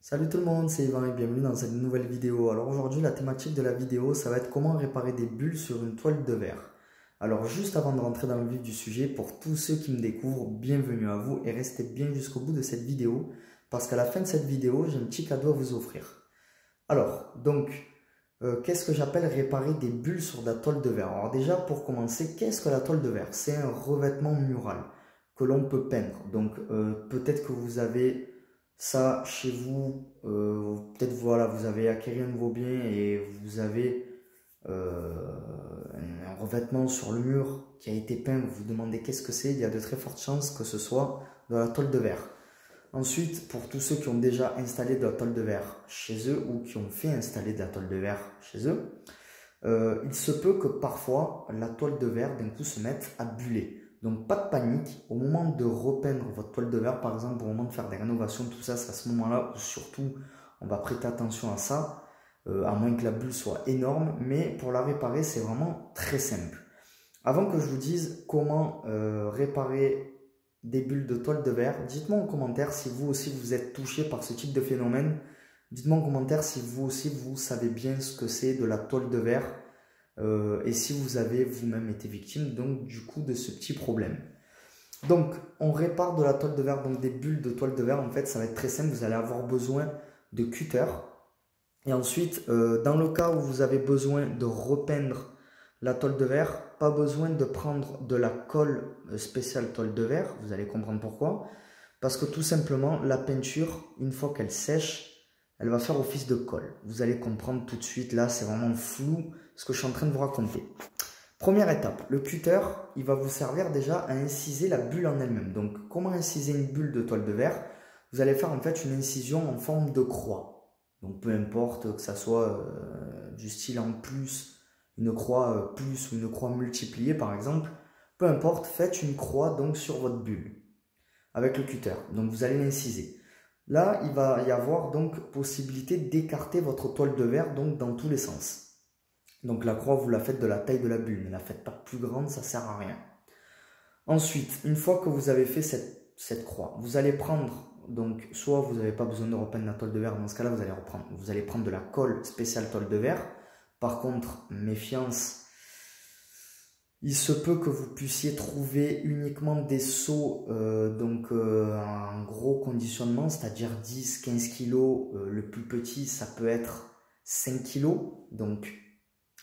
Salut tout le monde, c'est Yvan et bienvenue dans cette nouvelle vidéo. Alors aujourd'hui la thématique de la vidéo ça va être comment réparer des bulles sur une toile de verre. Alors juste avant de rentrer dans le vif du sujet, pour tous ceux qui me découvrent, bienvenue à vous et restez bien jusqu'au bout de cette vidéo parce qu'à la fin de cette vidéo j'ai un petit cadeau à vous offrir. Alors donc qu'est-ce que j'appelle réparer des bulles sur de la toile de verre? Alors déjà pour commencer, qu'est-ce que la toile de verre? C'est un revêtement mural que l'on peut peindre. Donc peut-être que vous avez ça chez vous, peut-être voilà, vous avez acquis un nouveau bien et vous avez un revêtement sur le mur qui a été peint, vous vous demandez qu'est-ce que c'est, il y a de très fortes chances que ce soit de la toile de verre. Ensuite, pour tous ceux qui ont déjà installé de la toile de verre chez eux ou qui ont fait installer de la toile de verre chez eux, il se peut que parfois la toile de verre d'un coup se mette à buller. Donc pas de panique, au moment de repeindre votre toile de verre par exemple, au moment de faire des rénovations, tout ça, c'est à ce moment-là où surtout on va prêter attention à ça, à moins que la bulle soit énorme, mais pour la réparer c'est vraiment très simple. Avant que je vous dise comment réparer des bulles de toile de verre, dites-moi en commentaire si vous aussi vous êtes touché par ce type de phénomène. Dites-moi en commentaire si vous aussi vous savez bien ce que c'est de la toile de verre et si vous avez vous-même été victime donc du coup de ce petit problème. Donc on répare de la toile de verre, donc des bulles de toile de verre, en fait ça va être très simple, vous allez avoir besoin de cutter. Et ensuite dans le cas où vous avez besoin de repeindre la toile de verre, pas besoin de prendre de la colle spéciale toile de verre, vous allez comprendre pourquoi. Parce que tout simplement, la peinture, une fois qu'elle sèche, elle va faire office de colle. Vous allez comprendre tout de suite, là c'est vraiment flou ce que je suis en train de vous raconter. Première étape, le cutter, il va vous servir déjà à inciser la bulle en elle-même. Donc comment inciser une bulle de toile de verre? Vous allez faire en fait une incision en forme de croix. Donc peu importe que ça soit du style en plus, une croix plus ou une croix multipliée par exemple, peu importe, faites une croix donc sur votre bulle avec le cutter. Donc vous allez l'inciser. Là, il va y avoir donc possibilité d'écarter votre toile de verre donc dans tous les sens. Donc la croix, vous la faites de la taille de la bulle, ne la faites pas plus grande, ça sert à rien. Ensuite, une fois que vous avez fait cette croix, vous allez prendre, donc soit vous n'avez pas besoin de repeindre la toile de verre, dans ce cas-là, vous allez prendre de la colle spéciale toile de verre. Par contre, méfiance, il se peut que vous puissiez trouver uniquement des seaux, en gros conditionnement, c'est-à-dire 10-15 kg. Le plus petit, ça peut être 5 kg. Donc,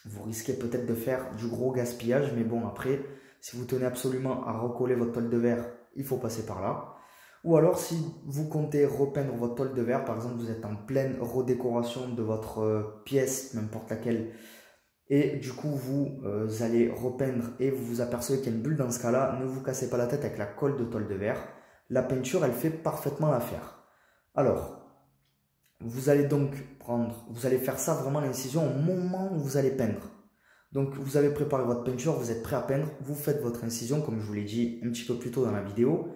vous risquez peut-être de faire du gros gaspillage. Mais bon, après, si vous tenez absolument à recoller votre toile de verre, il faut passer par là. Ou alors, si vous comptez repeindre votre toile de verre, par exemple, vous êtes en pleine redécoration de votre pièce, n'importe laquelle, et du coup vous allez repeindre et vous vous apercevez qu'il y a une bulle, dans ce cas là ne vous cassez pas la tête avec la colle de toile de verre, la peinture elle fait parfaitement l'affaire. Alors vous allez donc vous allez faire ça vraiment l'incision au moment où vous allez peindre. Donc vous avez préparé votre peinture, vous êtes prêt à peindre, vous faites votre incision comme je vous l'ai dit un petit peu plus tôt dans la vidéo.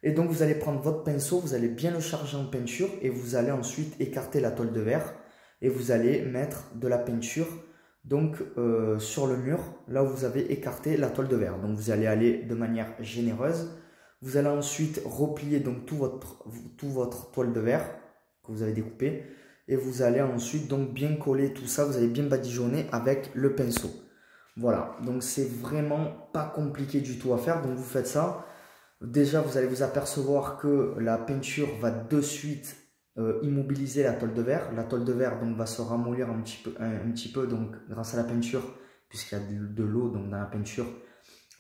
Et donc vous allez prendre votre pinceau, vous allez bien le charger en peinture et vous allez ensuite écarter la toile de verre et vous allez mettre de la peinture donc sur le mur, là où vous avez écarté la toile de verre. Donc vous allez aller de manière généreuse. Vous allez ensuite replier donc tout votre toile de verre que vous avez découpé. Et vous allez ensuite donc bien coller tout ça. Vous allez bien badigeonner avec le pinceau. Voilà, donc c'est vraiment pas compliqué du tout à faire. Donc vous faites ça. Déjà vous allez vous apercevoir que la peinture va de suite immobiliser la toile de verre. La toile de verre donc va se ramollir un petit peu donc grâce à la peinture, puisqu'il y a de l'eau donc dans la peinture.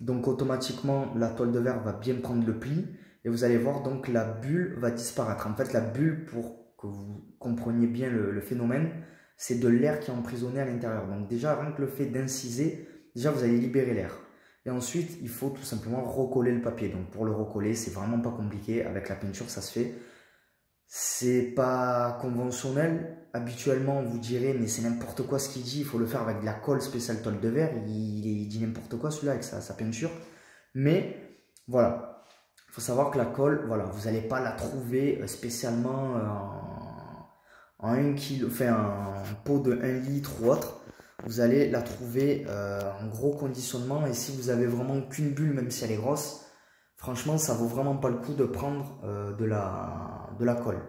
Donc automatiquement la toile de verre va bien prendre le pli et vous allez voir donc la bulle va disparaître. En fait la bulle, pour que vous compreniez bien le phénomène, c'est de l'air qui est emprisonné à l'intérieur. Donc déjà rien que le fait d'inciser, déjà vous allez libérer l'air. Et ensuite il faut tout simplement recoller le papier. Donc pour le recoller c'est vraiment pas compliqué, avec la peinture ça se fait. C'est pas conventionnel. Habituellement, on vous dirait, mais c'est n'importe quoi ce qu'il dit, il faut le faire avec de la colle spéciale toile de verre. Il dit n'importe quoi celui-là avec sa peinture. Mais voilà, il faut savoir que la colle, voilà, vous n'allez pas la trouver spécialement en 1 kg, enfin en pot de 1 litre ou autre. Vous allez la trouver en gros conditionnement. Et si vous avez vraiment qu'une bulle, même si elle est grosse, franchement, ça vaut vraiment pas le coup de prendre de la colle.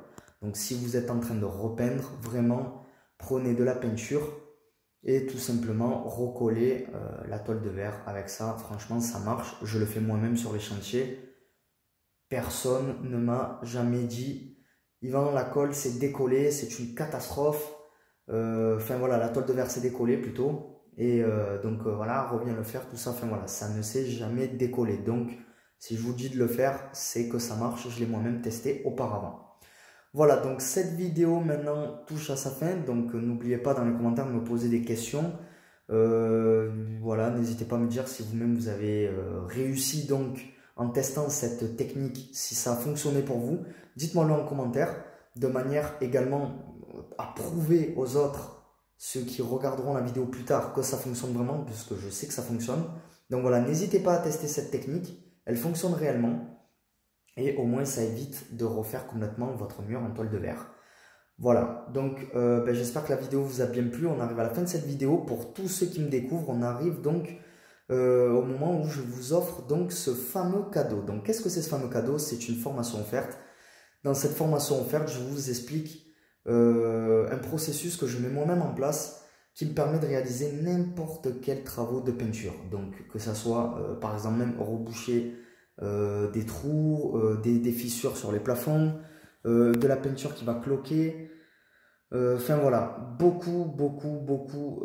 Donc si vous êtes en train de repeindre, vraiment prenez de la peinture et tout simplement recoller la toile de verre avec ça. Franchement ça marche, je le fais moi-même sur les chantiers. Personne ne m'a jamais dit Yvan, la colle s'est décollée, c'est une catastrophe. Enfin voilà, la toile de verre s'est décollée plutôt. Et donc voilà, reviens le faire, tout ça. Enfin voilà, ça ne s'est jamais décollé. Donc si je vous dis de le faire, c'est que ça marche. Je l'ai moi-même testé auparavant. Voilà, donc cette vidéo maintenant touche à sa fin. Donc n'oubliez pas dans les commentaires de me poser des questions. Voilà, n'hésitez pas à me dire si vous-même vous avez réussi donc en testant cette technique, si ça a fonctionné pour vous. Dites-moi-le en commentaire, de manière également à prouver aux autres, ceux qui regarderont la vidéo plus tard, que ça fonctionne vraiment, puisque je sais que ça fonctionne. Donc voilà, n'hésitez pas à tester cette technique, elle fonctionne réellement. Et au moins ça évite de refaire complètement votre mur en toile de verre. Voilà, donc j'espère que la vidéo vous a bien plu. On arrive à la fin de cette vidéo. Pour tous ceux qui me découvrent, on arrive donc au moment où je vous offre donc ce fameux cadeau. Donc qu'est-ce que c'est ce fameux cadeau? C'est une formation offerte. Dans cette formation offerte, je vous explique un processus que je mets moi-même en place qui me permet de réaliser n'importe quel travaux de peinture. Donc que ça soit par exemple même reboucher des trous, des fissures sur les plafonds, de la peinture qui va cloquer, enfin voilà, beaucoup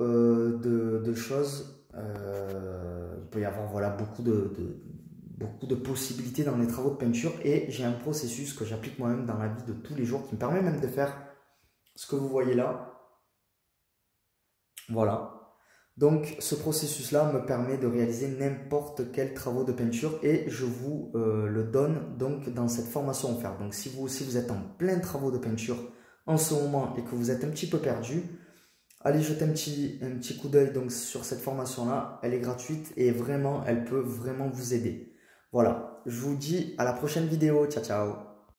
de choses. Il peut y avoir voilà, beaucoup de possibilités dans les travaux de peinture et j'ai un processus que j'applique moi-même dans la vie de tous les jours qui me permet même de faire ce que vous voyez là. Voilà. Donc ce processus-là me permet de réaliser n'importe quel travaux de peinture et je vous le donne donc dans cette formation offerte. Donc si vous aussi vous êtes en plein travaux de peinture en ce moment et que vous êtes un petit peu perdu, allez jeter un petit coup d'œil donc sur cette formation-là. Elle est gratuite et vraiment elle peut vraiment vous aider. Voilà, je vous dis à la prochaine vidéo. Ciao ciao.